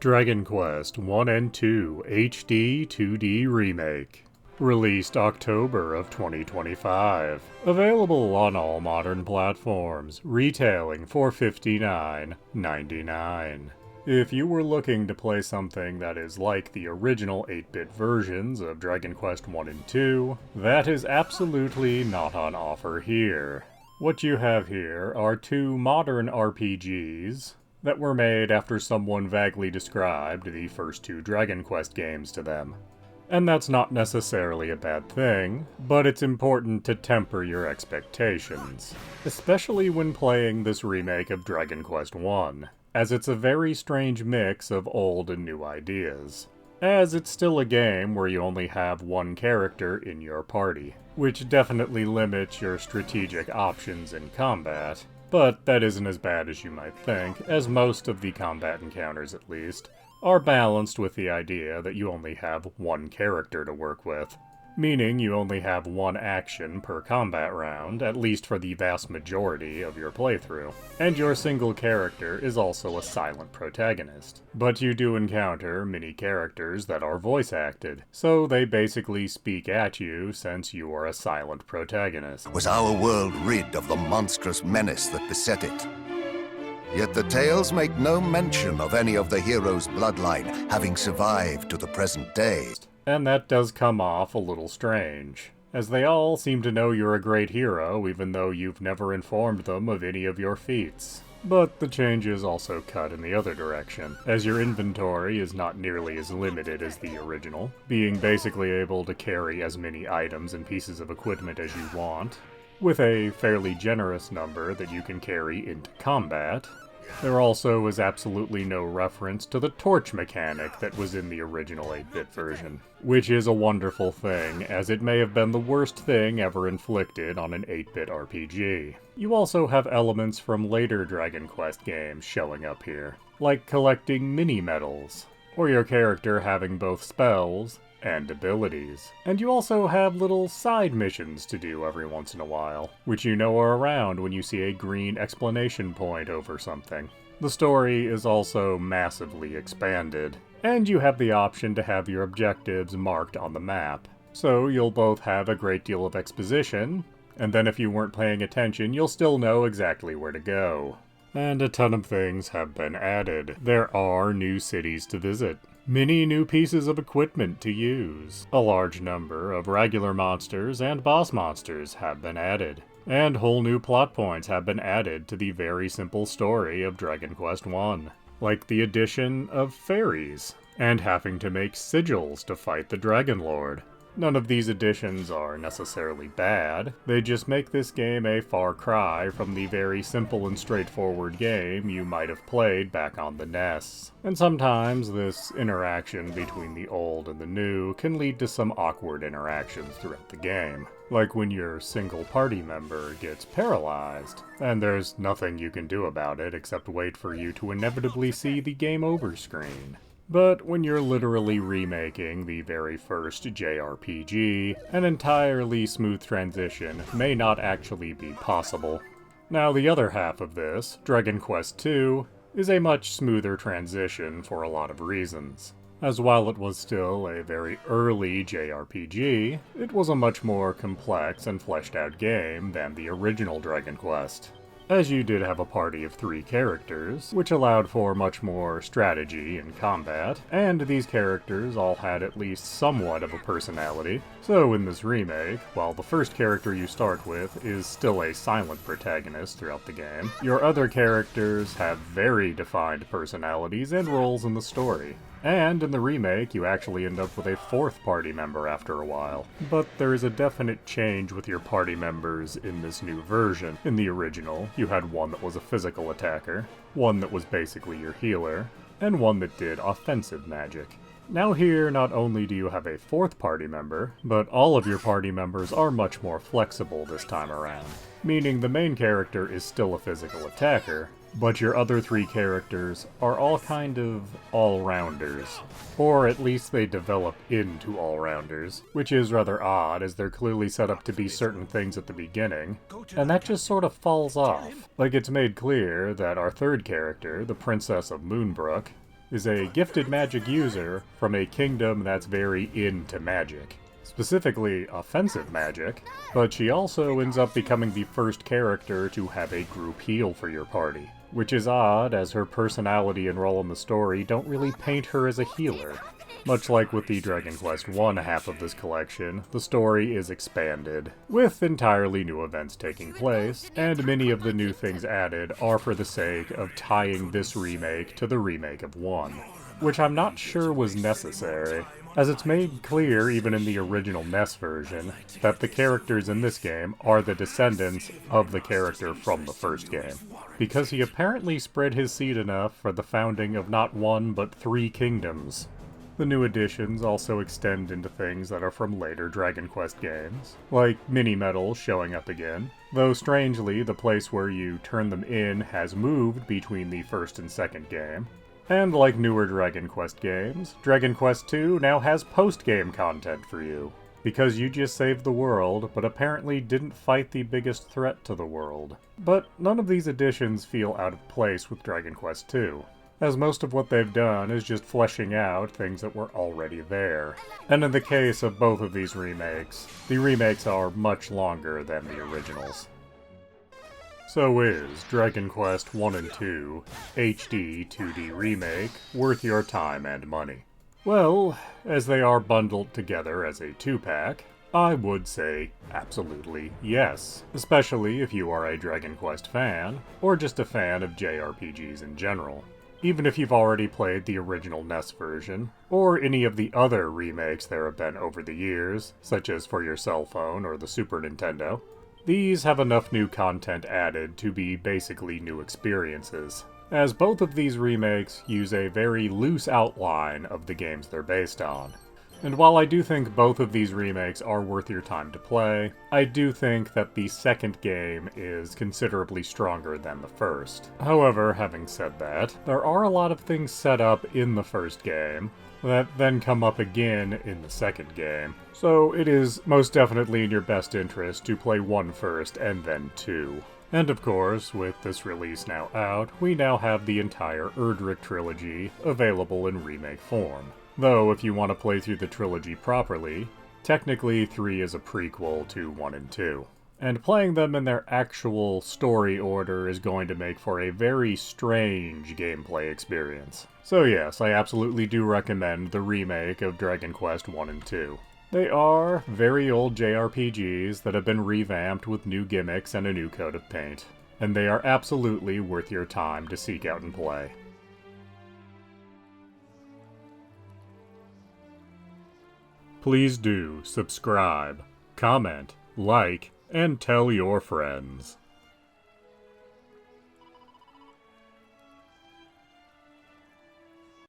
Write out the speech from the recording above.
Dragon Quest 1 and 2 HD 2D Remake. Released October of 2025. Available on all modern platforms, retailing for $59.99. If you were looking to play something that is like the original 8-bit versions of Dragon Quest 1 and 2, that is absolutely not on offer here. What you have here are two modern RPGs that were made after someone vaguely described the first two Dragon Quest games to them. And that's not necessarily a bad thing, but it's important to temper your expectations, especially when playing this remake of Dragon Quest 1, as it's a very strange mix of old and new ideas, as it's still a game where you only have one character in your party, which definitely limits your strategic options in combat. But that isn't as bad as you might think, as most of the combat encounters at least are balanced with the idea that you only have one character to work with, meaning you only have one action per combat round, at least for the vast majority of your playthrough. And your single character is also a silent protagonist. But you do encounter many characters that are voice acted, so they basically speak at you since you are a silent protagonist. Was our world rid of the monstrous menace that beset it? Yet the tales make no mention of any of the heroes' bloodline having survived to the present day. And that does come off a little strange, as they all seem to know you're a great hero even though you've never informed them of any of your feats. But the changes also cut in the other direction, as your inventory is not nearly as limited as the original, being basically able to carry as many items and pieces of equipment as you want, with a fairly generous number that you can carry into combat. There also is absolutely no reference to the torch mechanic that was in the original 8-bit version, which is a wonderful thing, as it may have been the worst thing ever inflicted on an 8-bit RPG. You also have elements from later Dragon Quest games showing up here, like collecting mini-medals, or your character having both spells and abilities. And you also have little side missions to do every once in a while, which you know are around when you see a green exclamation point over something. The story is also massively expanded, and you have the option to have your objectives marked on the map. So you'll both have a great deal of exposition, and then if you weren't paying attention, you'll still know exactly where to go. And a ton of things have been added. There are new cities to visit, many new pieces of equipment to use, a large number of regular monsters and boss monsters have been added, and whole new plot points have been added to the very simple story of Dragon Quest 1, like the addition of fairies, and having to make sigils to fight the Dragon Lord. None of these additions are necessarily bad, they just make this game a far cry from the very simple and straightforward game you might have played back on the NES. And sometimes this interaction between the old and the new can lead to some awkward interactions throughout the game, like when your single party member gets paralyzed, and there's nothing you can do about it except wait for you to inevitably see the game over screen. But when you're literally remaking the very first JRPG, an entirely smooth transition may not actually be possible. Now the other half of this, Dragon Quest II, is a much smoother transition for a lot of reasons. As while it was still a very early JRPG, it was a much more complex and fleshed out game than the original Dragon Quest, as you did have a party of 3 characters, which allowed for much more strategy in combat, and these characters all had at least somewhat of a personality. So in this remake, while the first character you start with is still a silent protagonist throughout the game, your other characters have very defined personalities and roles in the story. And in the remake, you actually end up with a 4th party member after a while. But there is a definite change with your party members in this new version. In the original, you had one that was a physical attacker, one that was basically your healer, and one that did offensive magic. Now here, not only do you have a 4th party member, but all of your party members are much more flexible this time around. Meaning the main character is still a physical attacker, but your other 3 characters are all kind of all-rounders. Or at least they develop into all-rounders, which is rather odd as they're clearly set up to be certain things at the beginning, and that just sort of falls off. Like, it's made clear that our 3rd character, the Princess of Moonbrook, is a gifted magic user from a kingdom that's very into magic. Specifically, offensive magic, but she also ends up becoming the first character to have a group heal for your party. Which is odd, as her personality and role in the story don't really paint her as a healer. Much like with the Dragon Quest I half of this collection, the story is expanded, with entirely new events taking place, and many of the new things added are for the sake of tying this remake to the remake of 1, which I'm not sure was necessary, as it's made clear even in the original NES version that the characters in this game are the descendants of the character from the first game, because he apparently spread his seed enough for the founding of not 1 but 3 kingdoms. The new additions also extend into things that are from later Dragon Quest games, like mini-medals showing up again, though strangely the place where you turn them in has moved between the first and second game. And like newer Dragon Quest games, Dragon Quest II now has post-game content for you, because you just saved the world, but apparently didn't fight the biggest threat to the world. But none of these additions feel out of place with Dragon Quest II, as most of what they've done is just fleshing out things that were already there. And in the case of both of these remakes, the remakes are much longer than the originals. So is Dragon Quest I and II HD 2D Remake worth your time and money? Well, as they are bundled together as a 2-pack, I would say absolutely yes, especially if you are a Dragon Quest fan, or just a fan of JRPGs in general. Even if you've already played the original NES version, or any of the other remakes there have been over the years, such as for your cell phone or the Super Nintendo, these have enough new content added to be basically new experiences, as both of these remakes use a very loose outline of the games they're based on. And while I do think both of these remakes are worth your time to play, I do think that the second game is considerably stronger than the first. However, having said that, there are a lot of things set up in the first game that then come up again in the second game, so it is most definitely in your best interest to play 1 first and then 2. And of course, with this release now out, we now have the entire Erdrick trilogy available in remake form. Though, if you want to play through the trilogy properly, technically 3 is a prequel to 1 and 2. And playing them in their actual story order is going to make for a very strange gameplay experience. So yes, I absolutely do recommend the remake of Dragon Quest I and 2. They are very old JRPGs that have been revamped with new gimmicks and a new coat of paint, and they are absolutely worth your time to seek out and play. Please do subscribe, comment, like, and tell your friends.